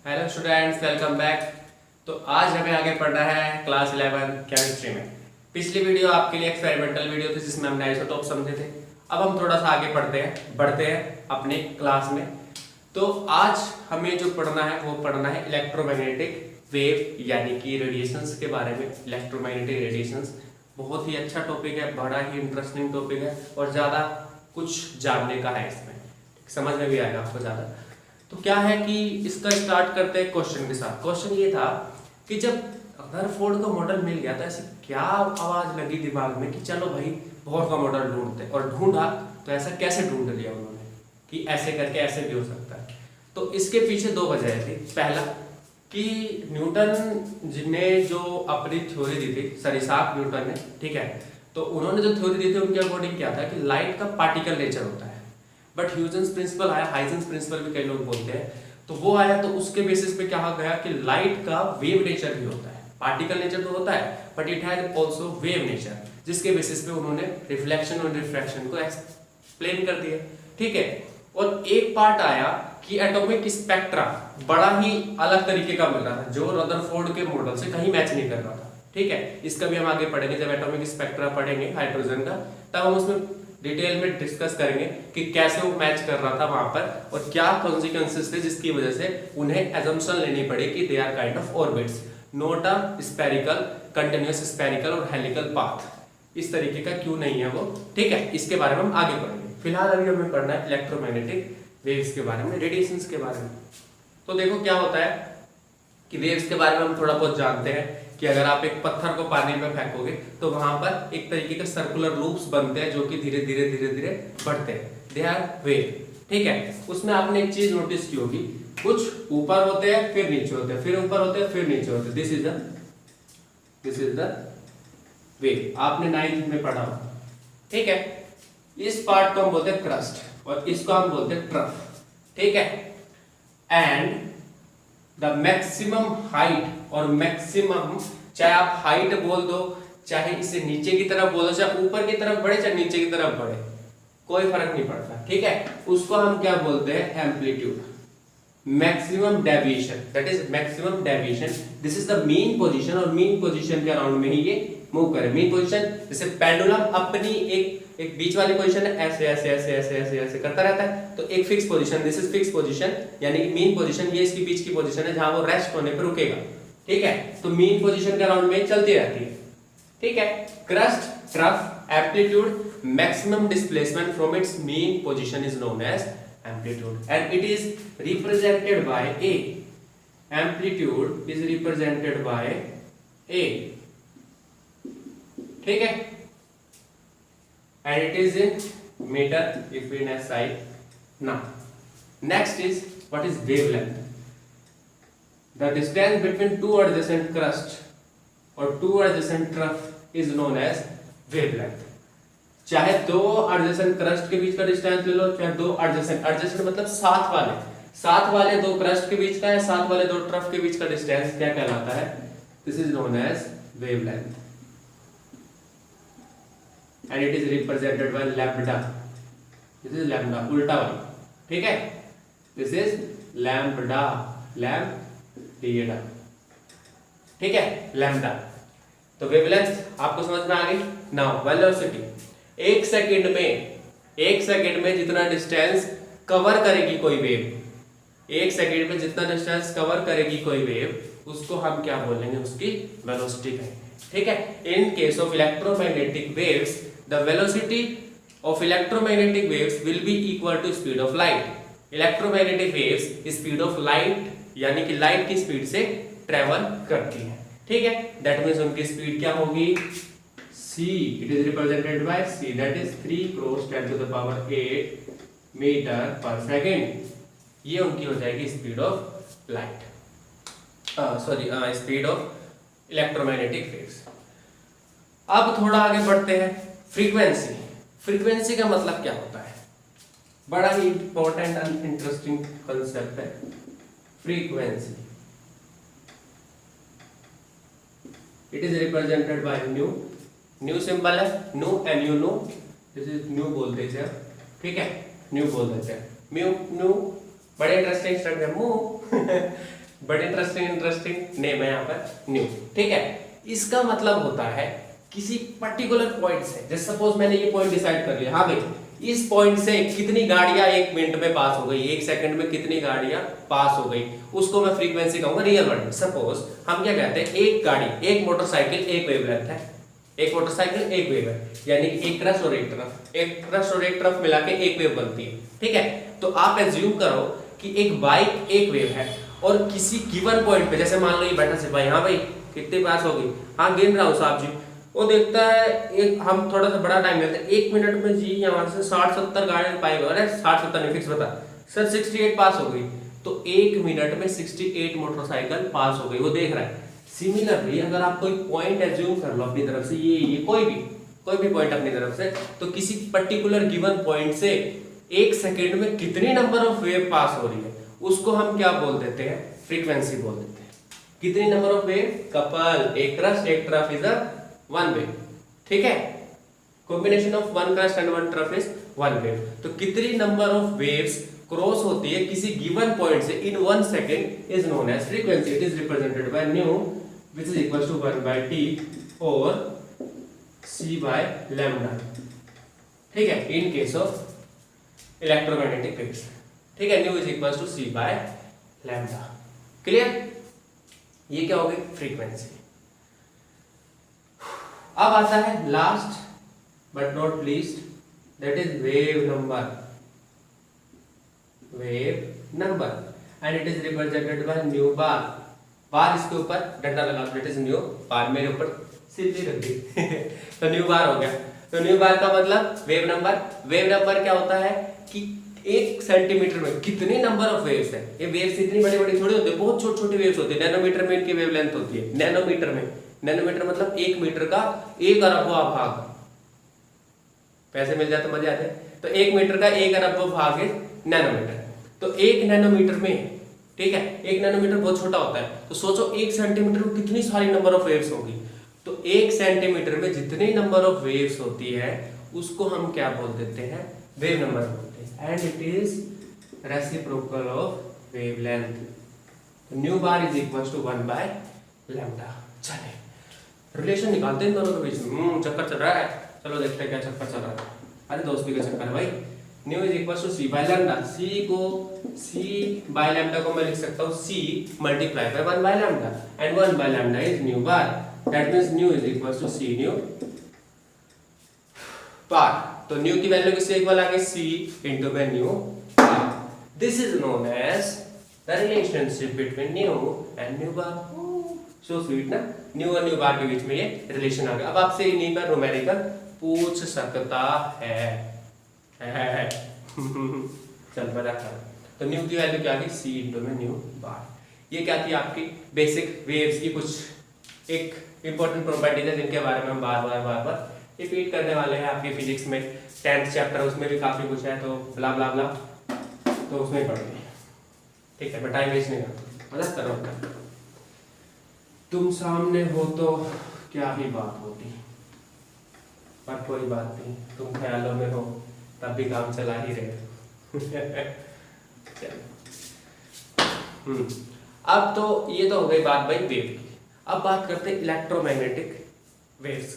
Hello students, welcome back. तो आज हमें आगे पढ़ना है क्लास 11 केमिस्ट्री में। पिछली वीडियो आपके लिए एक्सपेरिमेंटल वीडियो थी जिसमें हमने आइसोटोप समझे थे। अब हम थोड़ा सा आगे बढ़ते हैं अपने क्लास में। तो आज हमें जो पढ़ना है वो पढ़ना है इलेक्ट्रोमैग्नेटिक वेव यानी कि रेडिएशंस के बारे में। इलेक्ट्रोमैग्नेटिक रेडिएशंस बहुत ही अच्छा टॉपिक है, बड़ा ही इंटरेस्टिंग टॉपिक है और ज़्यादा कुछ जानने का है इसमें, समझ में भी आएगा आपको ज़्यादा। तो क्या है कि इसका स्टार्ट करते हैं क्वेश्चन के साथ। क्वेश्चन ये था कि जब रदरफोर्ड का मॉडल मिल गया था, ऐसी क्या आवाज लगी दिमाग में कि चलो भाई बोहर का मॉडल ढूंढते, और ढूंढा तो ऐसा कैसे ढूंढ लिया उन्होंने कि ऐसे करके ऐसे भी हो सकता है। तो इसके पीछे दो वजह थी। पहला कि न्यूटन ने जो अपनी थ्योरी दी थी, सर इसाक न्यूटन ने, ठीक है, तो उन्होंने जो थ्योरी दी थी उनके अकॉर्डिंग क्या था कि लाइट का पार्टिकल नेचर होता है। बट ह्यूजेंस प्रिंसिपल आया, हाइजेंस प्रिंसिपल भी कई लोग बोलते हैं, तो वो आया, तो उसके बेसिस पे कहा गया कि लाइट का वेव नेचर भी होता है। पार्टिकल नेचर तो होता है but it has also wave nature, जिसके बेसिस पे उन्होंने रिफ्लेक्शन और रिफ्रैक्शन को एक्सप्लेन कर दिया, ठीक है। और एक पार्ट आया कि एटॉमिक स्पेक्ट्रा बड़ा ही अलग तरीके का मिल रहा था, जो रदरफोर्ड के मॉडल से कहीं मैच नहीं कर रहा था, ठीक है। इसका भी हम आगे पढ़ेंगे, जब एटॉमिक स्पेक्ट्रा पढ़ेंगे हाइड्रोजन का, तब हम उसमें डिटेल में डिस्कस करेंगे कि कैसे वो मैच कर रहा था वहां पर और क्या कॉन्सिक्वेंसेस थे जिसकी वजह से उन्हें एजम्पशन लेनी पड़ी कि they are kind of orbits, not a spherical continuous spherical और हेलिकल पाथ। इस तरीके का क्यों नहीं है वो, ठीक है। इसके बारे में हम आगे पढ़ेंगे। फिलहाल अभी हमें पढ़ना है इलेक्ट्रोमैग्नेटिक वेव्स के बारे में, रेडिएशंस के बारे में। तो देखो क्या होता है कि वेव्स के बारे में हम थोड़ा बहुत जानते हैं कि अगर आप एक पत्थर को पानी में फेंकोगे तो वहां पर एक तरीके के सर्कुलर लूप्स बनते हैं जो कि धीरे धीरे बढ़ते हैं, दे आर वेव, ठीक है। उसमें आपने एक चीज नोटिस की होगी, कुछ ऊपर होते हैं फिर नीचे होते हैं, फिर ऊपर होते हैं फिर नीचे होते हैं। दिस इज द वेव, आपने 9th में पढ़ा होगा, ठीक है। इस पार्ट को हम बोलते हैं क्रस्ट और इसको हम बोलते हैं ट्रफ, ठीक है। एंड द मैक्सिमम हाइट और मैक्सिमम, चाहे आप हाइट बोल दो, चाहे इसे नीचे की तरफ बोलो, चाहे ऊपर की तरफ बढ़े, चाहे नीचे की तरफ बढ़े, कोई फर्क नहीं पड़ता, ठीक है। उसको हम क्या बोलते हैं, amplitude, maximum deviation, that is maximum deviation. This is the mean position, और मीन पोजीशन के अराउंड में ही ये मूव करे। मीन पोजीशन जैसे पेंडुलम अपनी एक बीच वाली पोजीशन है, ऐसे ऐसे ऐसे ऐसे ऐसे ऐसे करता रहता है, तो एक fix position, this is fix position, यानी कि मीन पोजीशन ये इसकी बीच की पोजीशन है जहां वो रेस्ट होने पर रुकेगा, ठीक है। तो मीन पोजीशन के अराउंड में चलती रहती है, ठीक है। Crest, trough, amplitude, maximum displacement from its mean position is known as amplitude and it is represented by A. Amplitude is represented by A, ठीक है, and it is in meter if in SI. Now next is what is wavelength. The distance between two adjacent crust or two adjacent trough is known as wavelength. चाहे दो adjacent crust के बीच का distance ले लो, चाहे दो adjacent मतलब साथ वाले दो crust के बीच का या साथ वाले दो trough के बीच का डिस्टेंस क्या कहलाता है, this is known as wavelength and it is represented by lambda. This is lambda, उल्टा वाला, ठीक है। This is lambda, ठीक है, lambda। तो वेवलेंथ आपको समझ में आ गई। नाउ वेलोसिटी, एक सेकंड में जितना डिस्टेंस कवर करेगी कोई वेव, एक सेकंड में जितना डिस्टेंस कवर करेगी कोई वेव, उसको हम क्या बोलेंगे, उसकी वेलोसिटी कहेंगे, ठीक है। In case of electromagnetic waves, the velocity of electromagnetic waves will be equal to speed of light. Electromagnetic waves speed of light यानी कि लाइट की स्पीड से ट्रेवल करती है, ठीक है। दैट मींस उनकी स्पीड क्या होगी, c, it is represented by c, that is 3 × 10⁸ metre पर सेकेंड। ये उनकी हो जाएगी speed of light, speed of electromagnetic waves. अब थोड़ा आगे बढ़ते हैं। फ्रीक्वेंसी का मतलब क्या होता है, बड़ा ही इंपॉर्टेंट एंड इंटरेस्टिंग कंसेप्ट है frequency. It is represented by nu, nu symbol है, nu, NU, nu, this is nu बोलते हैं, ठीक है, न्यू बोल देते हैं, म्यू न्यू। बड़े इंटरेस्टिंग स्ट्रक्चर है म्यू बड़े इंटरेस्टिंग नेम है यहाँ पर न्यू। ठीक है, इसका मतलब होता है किसी पर्टिकुलर पॉइंट से, जैसे सपोज मैंने ये पॉइंट डिसाइड कर लिया, हाँ भाई इस पॉइंट से कितनी गाड़ियां एक मिनट में पास हो गई, एक सेकंड में कितनी गाड़ियां पास हो गई, उसको मैं फ्रीक्वेंसी कहूंगा रियल वर्ल्ड में। सपोज हम क्या कहते हैं, एक गाड़ी, एक मोटरसाइकिल एक वेवलेंथ है, एक मोटरसाइकिल एक वेव है, यानी एक क्रस्ट और एक तरफ मिला के एक वेव बनती है। ठीक है, तो आप एज्यूम करो कि एक बाइक एक वेव है और किसी गिवन पॉइंट पे, जैसे मान लो ये बैठा सिर्फ भाई, हाँ भाई कितनी पास हो गई, हाँ गिन रहा हूँ साहब जी, वो देखता है एक, हम थोड़ा सा बड़ा टाइम लेते हैं, एक मिनट में जी यहाँ से 60-70 गाड़ी पाएगा, अरे 60-70 नहीं फिक्स बता सर, 68 पास हो गई, तो एक मिनट में 68 मोटरसाइकिल पास हो गई, वो देख रहा है। सिमिलरली अगर आप कोई पॉइंट एज्यूम कर लो अपनी तरफ से, ये कोई भी पॉइंट अपनी तरफ से, तो किसी पर्टिकुलर गिवन पॉइंट से एक सेकेंड में कितनी नंबर ऑफ वेव पास हो रही है, उसको हम क्या बोल देते हैं, फ्रीक्वेंसी बोल देते हैं। कितनी नंबर ऑफ वेव, कपल, एक तरफ इज अ वन वेव। ठीक है, combination of one crust and one तरफ इज वन वेव। तो कितनी नंबर ऑफ वेव्स क्रॉस होती है किसी गिवन पॉइंट से in 1 second is known as frequency. It is represented by nu which is equals to 1 by t or c by lambda। ठीक है, in case of electromagnetic waves। ठीक है, nu is equals to c by lambda। Clear, ये क्या हो गई, frequency. अब आता है last but not least, that is wave number and it is represented by nu bar. Bar इसके ऊपर डंडा लगा, इट इज न्यू बार, मेरे ऊपर सीधी रख दी तो न्यू बार हो गया। तो न्यू बार का मतलब वेव नंबर क्या होता है कि एक सेंटीमीटर में कितने नंबर ऑफ वेव्स है। ये वेव्स इतनी बड़ी बड़ी थोड़ी होती है, बहुत छोटी छोटी वेव्स होती है, नैनोमीटर में इनकी वेवलेंथ होती है। नैनोमीटर मतलब 1 मीटर का 1 अरबवां भाग। पैसे मिल जाते मजे आते। तो 1 मीटर का 1 अरबवां भाग है नैनोमीटर। तो 1 नैनोमीटर में, ठीक है, 1 नैनोमीटर बहुत छोटा होता है, तो सोचो 1 सेंटीमीटर में कितनी सारी नंबर ऑफ वेव्स होगी। तो 1 सेंटीमीटर में जितनी नंबर ऑफ वेव्स होती है उसको हम क्या बोल देते हैं, वेव नंबर बोलते हैं, and it is reciprocal of wavelength. तो nu bar is equals to 1 by lambda. चलिए रिलेशन निकालते हैं दोनों के बीच में। चक्कर चल रहा है, चलो देखते हैं क्या चक्कर चल रहा है। अरे दोस्ती का चक्कर है भाई। Nu is equals to C by lambda. C by lambda को मैं लिख सकता हूँ C multiply by 1 by lambda, and 1 by lambda is nu bar. That means nu is equals to C nu bar. तो न्यू की value किससे equal आ गई, C into by nu bar. This is known as the relationship between nu and nu bar. So sweet ना, nu और new बार के बीच में ये रिलेशन आ गया। अब आपसे इन्हीं पर न्यूमेरिकल पूछ सकता है चल मजा कर। तो न्यू की वैल्यू क्या थी, सी इंटू में न्यू बार। ये क्या थी आपकी बेसिक वेव्स की कुछ एक इंपॉर्टेंट प्रॉपर्टीज है जिनके बारे में हम बार बार रिपीट करने वाले हैं। आपके फिजिक्स में 10th चैप्टर, उसमें भी काफी कुछ है, तो ब्ला ब्ला ब्ला, तो उसमें पढ़ेंगे। ठीक है, मैं टाइम वेस्ट नहीं करता, मदद कर रहा हूँ। तुम सामने हो तो क्या ही बात होती, पर कोई बात नहीं, तुम ख्यालों में हो तब भी काम चला ही रहे अब तो ये तो हो गई बात भाई वेव की। अब बात करते हैं इलेक्ट्रोमैग्नेटिक वेव्स।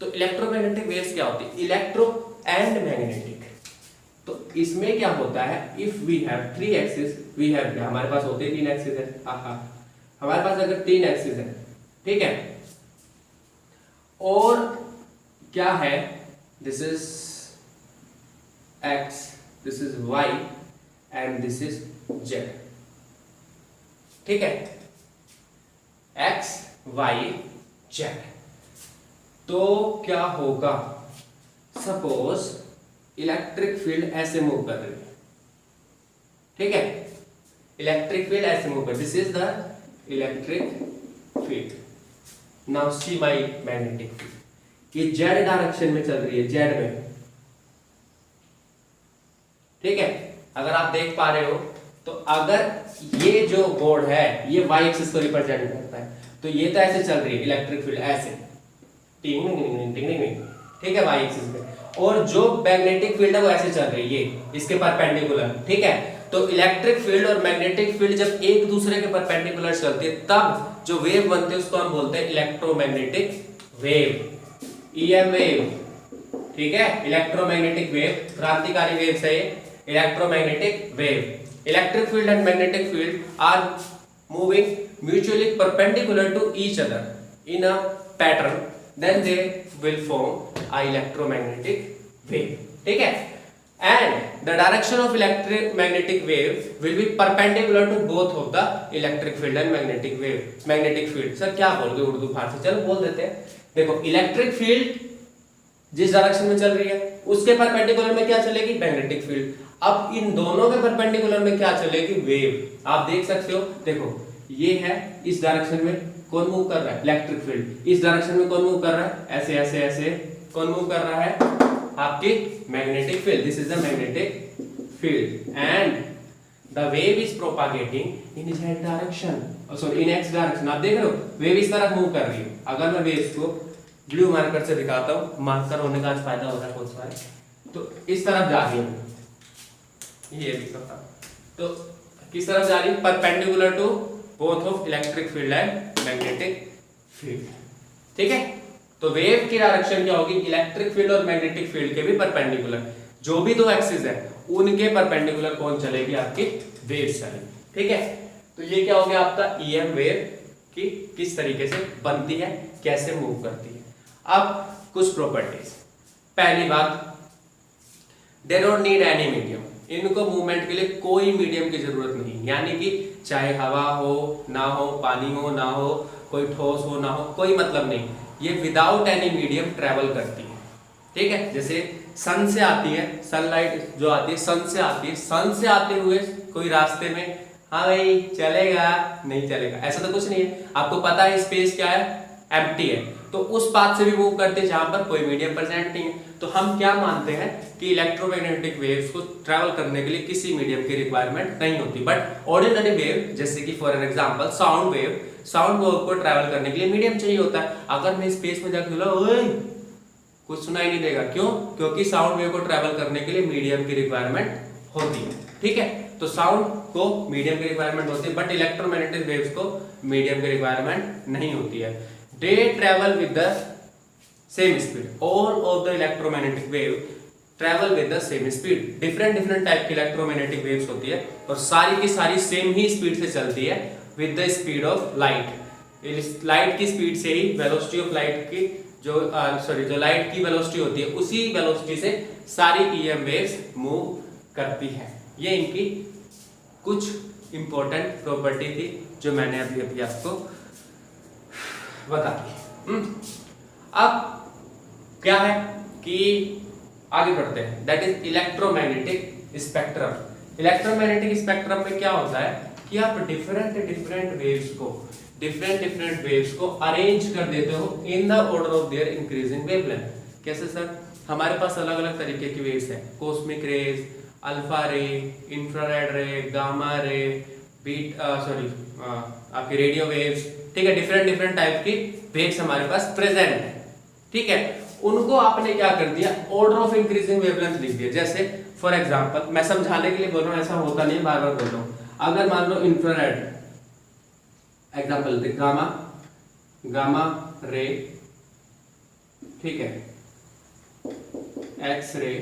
तो इलेक्ट्रोमैग्नेटिक वेव्स क्या होती है, इलेक्ट्रो एंड मैग्नेटिक। तो इसमें क्या होता है, if we have 3 axis, we have, हमारे पास होते 3 एक्सिस है, हमारे पास अगर 3 एक्सिस है, ठीक है, और क्या है, this is x, this is y and this is z। ठीक है, x y z। तो क्या होगा, सपोज इलेक्ट्रिक फील्ड ऐसे मूव कर रही है, ठीक है, इलेक्ट्रिक फील्ड ऐसे मूव कर, this is the electric field. Now see my magnetic field, ये z डायरेक्शन में चल रही है, z में, ठीक है। अगर आप देख पा रहे हो तो अगर ये जो बोर्ड है ये y एक्सिस को रिप्रेजेंट करता है, तो ये तो ऐसे चल रही है इलेक्ट्रिक फील्ड, ऐसे टिंग टिंग टिंग टिंग, ठीक है, वाई एक्सिस पे, और जो मैग्नेटिक फील्ड है वो ऐसे चल रही है इसके परपेंडिकुलर, ठीक है। तो इलेक्ट्रिक फील्ड और मैग्नेटिक फील्ड जब एक दूसरे के परपेंडिकुलर चलते हैं तब जो वेव बनते हैं उसको हम बोलते हैं इलेक्ट्रोमैग्नेटिक वेव, ईएम वेव, ठीक है। इलेक्ट्रोमैग्नेटिक वेव क्रांतिकारी वेव से electromagnetic wave. Electric field and magnetic field are moving mutually perpendicular to each other in a pattern, then they will form a electromagnetic wave, ठीक है। And the direction of electromagnetic wave will be perpendicular to both of the electric field and magnetic wave, magnetic field। Sir क्या बोल गए उर्दू फारसी, चलो बोल देते हैं। देखो इलेक्ट्रिक फील्ड जिस डायरेक्शन में चल रही है उसके परपेंडिकुलर में क्या चलेगी, मैग्नेटिक फील्ड। अब इन दोनों के परपेंडिकुलर में क्या चलेगी, वेव। आप देख सकते हो, देखो ये है, इस डायरेक्शन में कौन मूव कर रहा है, इलेक्ट्रिक फील्ड। इस डायरेक्शन में कौन मूव कर रहा है, ऐसे ऐसे ऐसे, कौन मूव कर रहा है, आपकी magnetic field. This is the magnetic field and the wave is propagating in z direction, sorry in x direction. आप देख रहे हो वेव इस तरफ मूव कर रही है। अगर मैं वेव्स को ब्लू मार्कर से दिखाता हूं, मार्कर होने का आज फायदा होता है बहुत सारे, तो इस तरफ जा रही है, ये भी करता, तो किस तरफ जा रही है, perpendicular to both of electric field and magnetic field, ठीक है। तो वेव की डायरेक्शन क्या होगी, इलेक्ट्रिक फील्ड और मैग्नेटिक फील्ड के भी परपेंडिकुलर, जो भी दो एक्सिस है उनके परपेंडिकुलर कौन चलेगी, आपकी वेव चलेगी, ठीक है। तो ये क्या हो गया आपका ईएम वेव की किस तरीके से बनती है, कैसे मूव करती है। अब कुछ प्रॉपर्टीज, पहली बात, they don't need any medium, इनको मूवमेंट के लिए कोई मीडियम की जरूरत नहीं, यानी कि चाहे हवा हो ना हो, पानी हो ना हो, कोई ठोस हो ना हो, कोई मतलब नहीं, ये विदाउट एनी मीडियम ट्रेवल करती है, ठीक है। जैसे सन से आती है, सनलाइट जो आती है सन से आती है, सन से आते हुए कोई रास्ते में, हाँ भाई चलेगा, नहीं चलेगा, ऐसा तो कुछ नहीं है। आपको पता है स्पेस क्या है, एम्प्टी है, तो उस पाथ से भी मूव करते हैं जहां पर कोई मीडियम प्रेजेंट नहीं है। तो हम क्या मानते हैं कि इलेक्ट्रोमैग्नेटिक वेव्स को ट्रैवल करने के लिए किसी मीडियम की रिक्वायरमेंट नहीं होती, बट ऑर्डिनरी वेव जैसे कि for example sound wave, sound wave को ट्रैवल करने के लिए मीडियम चाहिए होता है। अगर मैं स्पेस में जाकर बोला ओए कुछ सुनाई नहीं देगा, क्यों, क्योंकि साउंड वेव को ट्रैवल करने के लिए मीडियम की रिक्वायरमेंट होती है, ठीक है। तो साउंड को मीडियम की रिक्वायरमेंट होती है, बट इलेक्ट्रोमैग्नेटिक वेव्स को मीडियम की रिक्वायरमेंट नहीं होती है। दे travel with the same speed, all of the electromagnetic wave travel with the same speed. Different type की इलेक्ट्रोमैग्नेटिक वेव्स होती है और सारी की सारी सेम ही स्पीड से चलती है, with the speed of light. Light की स्पीड से ही वेलोसिटी ऑफ लाइट की जो लाइट की वेलोसिटी होती है उसी वेलोसिटी से सारी ईएम वेव्स मूव करती है। ये इनकी कुछ इंपॉर्टेंट प्रॉपर्टी थी जो मैंने अभी आपको बता दी। अब क्या है कि आगे बढ़ते हैं, that is electromagnetic spectrum. Electromagnetic spectrum में क्या होता है कि आप डिफरेंट वेव्स को अरेंज कर देते हो in the order of their increasing wavelength. कैसे सर, हमारे पास अलग अलग तरीके की वेव्स है, कॉस्मिक रेज, अल्फा रे, इंफ्रारेड रे, गामा रे, आपकी रेडियो वेव्स, ठीक है। डिफरेंट टाइप की वेव्स हमारे पास प्रेजेंट है, ठीक है। उनको आपने क्या कर दिया, ऑर्डर ऑफ इंक्रीजिंग वेवलेंथ लिख दिया। जैसे फॉर एग्जांपल, मैं समझाने के लिए बोल रहा हूं, ऐसा होता नहीं, बार बार बोल रहा हूं। अगर मान लो इंफ्रारेड एग्जांपल दे, गामा रे, ठीक है, X ray,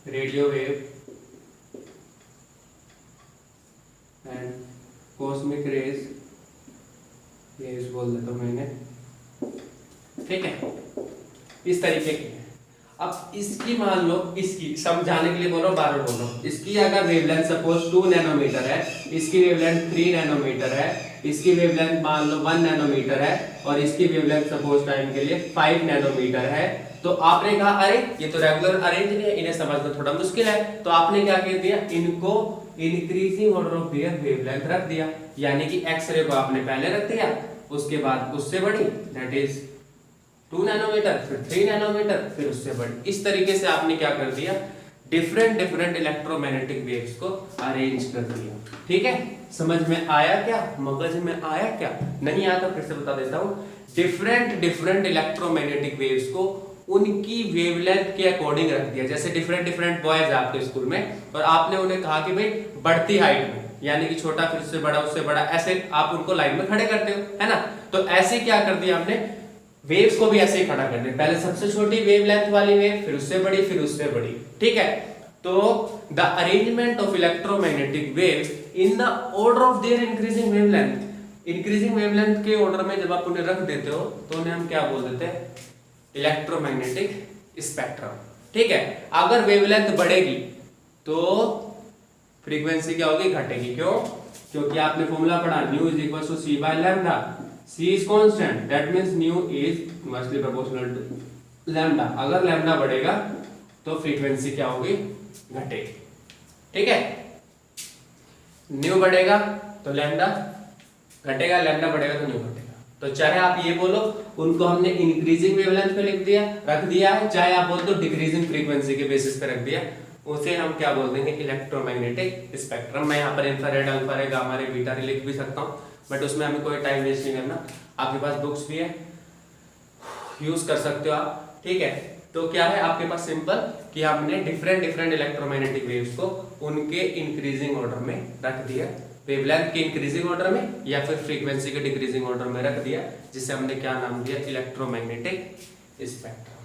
radio wave and cosmic rays, ये बोल देता हूं मैंने, ठीक है, इस तरीके की है। अब इसकी मान लो, इसकी समझाने के लिए बोलो, बार बार बोलो, इसकी अगर वेवलेंथ सपोज 2 नैनोमीटर है, इसकी वेवलेंथ 3 नैनोमीटर है, इसकी वेवलेंथ मान लो 1 नैनोमीटर है और इसकी वेवलेंथ सपोज टाइम के लिए 5 नैनोमीटर है। तो आपने कहा अरे ये तो रेगुलर अरेंज नहीं है, इन्हें समझना थोड़ा मुश्किल है, तो आपने क्या कर दिया, इनको increasing order of their wavelength रख दिया, यानी कि एक्स रे को आपने पहले रख दिया, उसके बाद उससे बड़ी दैट इज 2 नैनोमीटर, फिर 3 नैनोमीटर, फिर उससे बड़ी। इस तरीके से आपने क्या कर दिया, डिफरेंट इलेक्ट्रोमैग्नेटिक वेव्स को अरेंज कर दिया, ठीक है। समझ में आया क्या, मगज में आया क्या, नहीं आया तो फिर से बता देता हूं। डिफरेंट डिफरेंट इलेक्ट्रोमैग्नेटिक वेव्स को उनकी वेवलेंथ के अकॉर्डिंग रख दिया। जैसे डिफरेंट डिफरेंट बॉयज आपके स्कूल में, और आपने उन्हें कहा कि भाई बढ़ती हाइट में, यानी कि छोटा फिर उससे बड़ा उससे बड़ा, ऐसे आप उनको लाइन में खड़े करते हो, है ना। तो ऐसे क्या कर दिया हमने, वेव्स को भी ऐसे ही खड़ा कर दिया। पहले सबसे छोटी वेवलेंथ वाली वेव, फिर उससे बड़ी, फिर उससे बड़ी, ठीक है। तो the arrangement of electromagnetic waves in the order of their increasing wavelength, increasing wavelength के ऑर्डर में जब आप उन्हें रख देते हो तो उन्हें हम क्या बोल देते हैं, इलेक्ट्रोमैग्नेटिक स्पेक्ट्रम, ठीक है। अगर वेवलेंथ बढ़ेगी तो फ्रीक्वेंसी क्या होगी, घटेगी। क्यों? क्योंकि आपने फॉर्मूला पढ़ा, nu is equal to C by lambda, c is constant, that means nu is inversely proportional to lambda. अगर लैम्डा बढ़ेगा तो फ्रीक्वेंसी क्या होगी, घटेगी, ठीक है। न्यू बढ़ेगा तो लैम्डा घटेगा, लैम्डा बढ़ेगा तो न्यू घटेगा। तो चाहे आप ये बोलो उनको हमने इंक्रीजिंग वेवलेंथ पे लिख दिया, रख दिया है, चाहे आप बोल दो डिक्रीजिंग फ्रीक्वेंसी के बेसिस पे रख दिया, उसे हम क्या बोल देंगे, इलेक्ट्रोमैग्नेटिक स्पेक्ट्रम। मैं यहाँ पर इंफ्रारेड, अल्फा रे, गामा रे, बीटा रे लिख भी सकता हूँ, बट उसमें हमें कोई टाइम वेस्ट नहीं करना। आपके पास बुक्स भी है, यूज कर सकते हो आप, ठीक है। तो क्या है आपके पास, सिंपल कि हमने डिफरेंट डिफरेंट इलेक्ट्रोमैग्नेटिक वेव्स को उनके इंक्रीजिंग ऑर्डर में रख दिया, वेवलेंथ के इंक्रीजिंग ऑर्डर में या फिर फ्रीक्वेंसी के डिक्रीजिंग ऑर्डर में रख दिया, जिसे हमने क्या नाम दिया, इलेक्ट्रोमैग्नेटिक स्पेक्ट्रम।